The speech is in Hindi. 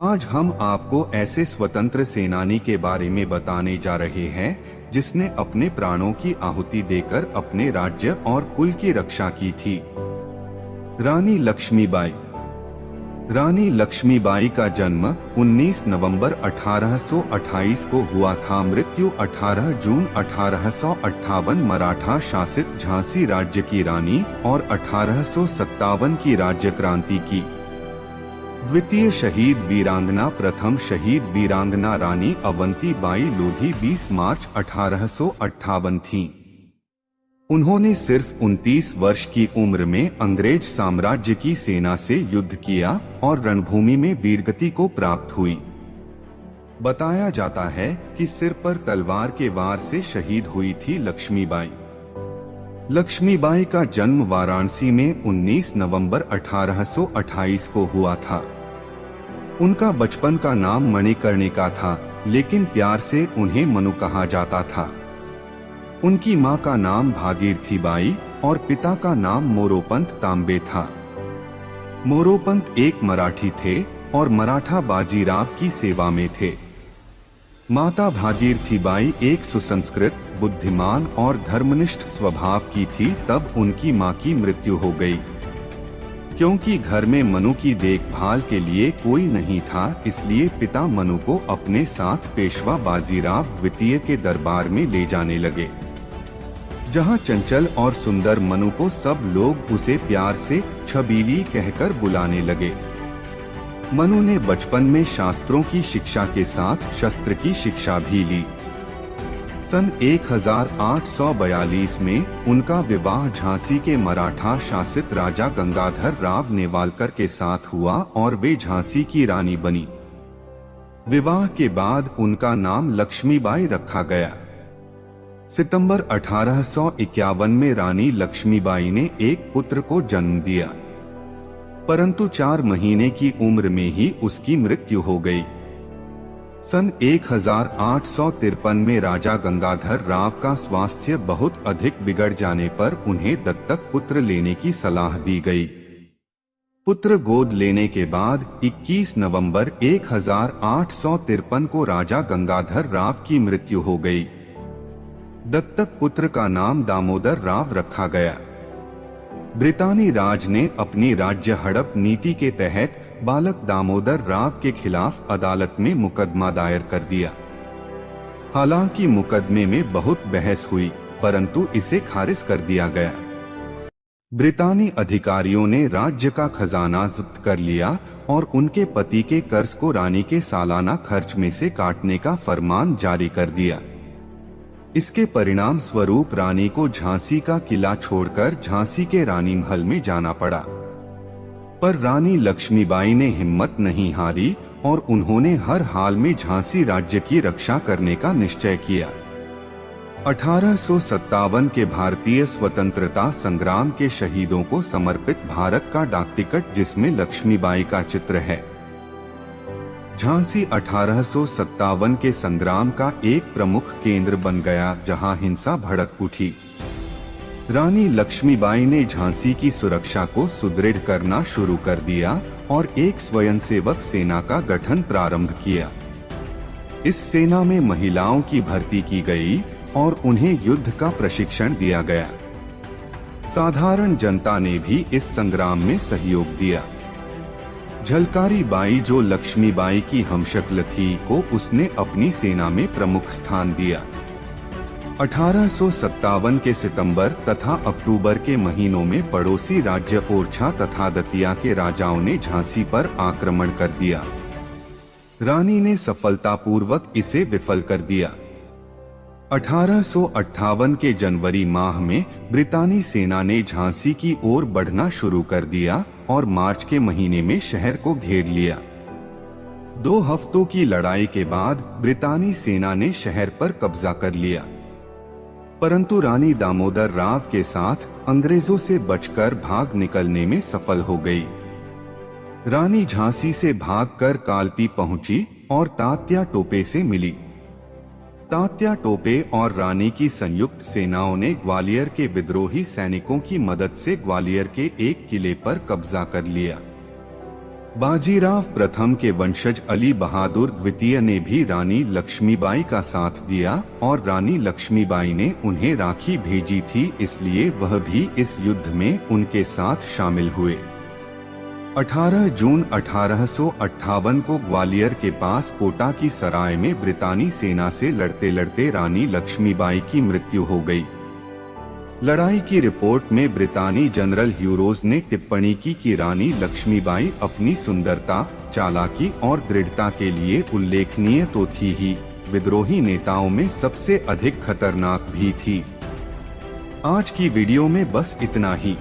आज हम आपको ऐसे स्वतंत्र सेनानी के बारे में बताने जा रहे हैं जिसने अपने प्राणों की आहुति देकर अपने राज्य और कुल की रक्षा की थी। रानी लक्ष्मीबाई। रानी लक्ष्मीबाई का जन्म 19 नवंबर 1828 को हुआ था। मृत्यु 18 जून 1858। मराठा शासित झांसी राज्य की रानी और 1857 की राज्य क्रांति की द्वितीय शहीद वीरांगना। प्रथम शहीद वीरांगना रानी अवंती बाई लोधी 20 मार्च 1858 थीं। उन्होंने सिर्फ 29 वर्ष की उम्र में अंग्रेज साम्राज्य की सेना से युद्ध किया और रणभूमि में वीरगति को प्राप्त हुई। बताया जाता है कि सिर पर तलवार के वार से शहीद हुई थी लक्ष्मीबाई। लक्ष्मीबाई का जन्म वाराणसी में 19 नवंबर 1828 को हुआ था। उनका बचपन का नाम मणिकर्णिका था, लेकिन प्यार से उन्हें मनु कहा जाता था। उनकी मां का नाम भागीरथी बाई और पिता का नाम मोरोपंत तांबे था। मोरोपंत एक मराठी थे और मराठा बाजीराव की सेवा में थे। माता भागीरथी बाई एक सुसंस्कृत, बुद्धिमान और धर्मनिष्ठ स्वभाव की थी। तब उनकी मां की मृत्यु हो गई। क्योंकि घर में मनु की देखभाल के लिए कोई नहीं था, इसलिए पिता मनु को अपने साथ पेशवा बाजीराव द्वितीय के दरबार में ले जाने लगे, जहां चंचल और सुंदर मनु को सब लोग उसे प्यार से छबीली कहकर बुलाने लगे। मनु ने बचपन में शास्त्रों की शिक्षा के साथ शस्त्र की शिक्षा भी ली। सन 1842 में उनका विवाह झांसी के मराठा शासित राजा गंगाधर राव नेवालकर के साथ हुआ और वे झांसी की रानी बनी। विवाह के बाद उनका नाम लक्ष्मीबाई रखा गया। सितंबर 1851 में रानी लक्ष्मीबाई ने एक पुत्र को जन्म दिया, परंतु 4 महीने की उम्र में ही उसकी मृत्यु हो गई। सन 1853 में राजा गंगाधर राव का स्वास्थ्य बहुत अधिक बिगड़ जाने पर उन्हें दत्तक पुत्र लेने की सलाह दी गई। पुत्र गोद लेने के बाद 21 नवंबर 1853 को राजा गंगाधर राव की मृत्यु हो गई। दत्तक पुत्र का नाम दामोदर राव रखा गया। ब्रितानी राज ने अपनी राज्य हड़प नीति के तहत बालक दामोदर राव के खिलाफ अदालत में मुकदमा दायर कर दिया। हालांकि मुकदमे में बहुत बहस हुई, परंतु इसे खारिज कर दिया गया। ब्रितानी अधिकारियों ने राज्य का खजाना जब्त कर लिया और उनके पति के कर्ज को रानी के सालाना खर्च में से काटने का फरमान जारी कर दिया। इसके परिणाम स्वरूप रानी को झांसी का किला छोड़कर झांसी के रानी महल में जाना पड़ा। पर रानी लक्ष्मीबाई ने हिम्मत नहीं हारी और उन्होंने हर हाल में झांसी राज्य की रक्षा करने का निश्चय किया। 1857 के भारतीय स्वतंत्रता संग्राम के शहीदों को समर्पित भारत का डाक टिकट, जिसमें लक्ष्मीबाई का चित्र है। झांसी 1857 के संग्राम का एक प्रमुख केंद्र बन गया, जहां हिंसा भड़क उठी। रानी लक्ष्मीबाई ने झांसी की सुरक्षा को सुदृढ़ करना शुरू कर दिया और एक स्वयंसेवक सेना का गठन प्रारंभ किया। इस सेना में महिलाओं की भर्ती की गई और उन्हें युद्ध का प्रशिक्षण दिया गया। साधारण जनता ने भी इस संग्राम में सहयोग दिया। झलकारी बाई, जो लक्ष्मीबाई की हमशक्ल थी, को उसने अपनी सेना में प्रमुख स्थान दिया। 1857 के सितंबर तथा अक्टूबर के महीनों में पड़ोसी राज्य ओरछा तथा दतिया के राजाओं ने झांसी पर आक्रमण कर दिया। रानी ने सफलतापूर्वक इसे विफल कर दिया। 1858 के जनवरी माह में ब्रितानी सेना ने झांसी की ओर बढ़ना शुरू कर दिया और मार्च के महीने में शहर को घेर लिया। 2 हफ्तों की लड़ाई के बाद ब्रितानी सेना ने शहर पर कब्जा कर लिया, परंतु रानी दामोदर राव के साथ अंग्रेजों से बचकर भाग निकलने में सफल हो गई। रानी झांसी से भागकर कालपी पहुंची और तात्या टोपे से मिली। तात्या टोपे और रानी की संयुक्त सेनाओं ने ग्वालियर के विद्रोही सैनिकों की मदद से ग्वालियर के एक किले पर कब्जा कर लिया। बाजीराव प्रथम के वंशज अली बहादुर द्वितीय ने भी रानी लक्ष्मीबाई का साथ दिया और रानी लक्ष्मीबाई ने उन्हें राखी भेजी थी, इसलिए वह भी इस युद्ध में उनके साथ शामिल हुए। 18 जून 1858 को ग्वालियर के पास कोटा की सराय में ब्रितानी सेना से लड़ते लड़ते रानी लक्ष्मीबाई की मृत्यु हो गई। लड़ाई की रिपोर्ट में ब्रितानी जनरल ह्यूरोज ने टिप्पणी की कि रानी लक्ष्मीबाई अपनी सुंदरता, चालाकी और दृढ़ता के लिए उल्लेखनीय तो थी ही, विद्रोही नेताओं में सबसे अधिक खतरनाक भी थी। आज की वीडियो में बस इतना ही।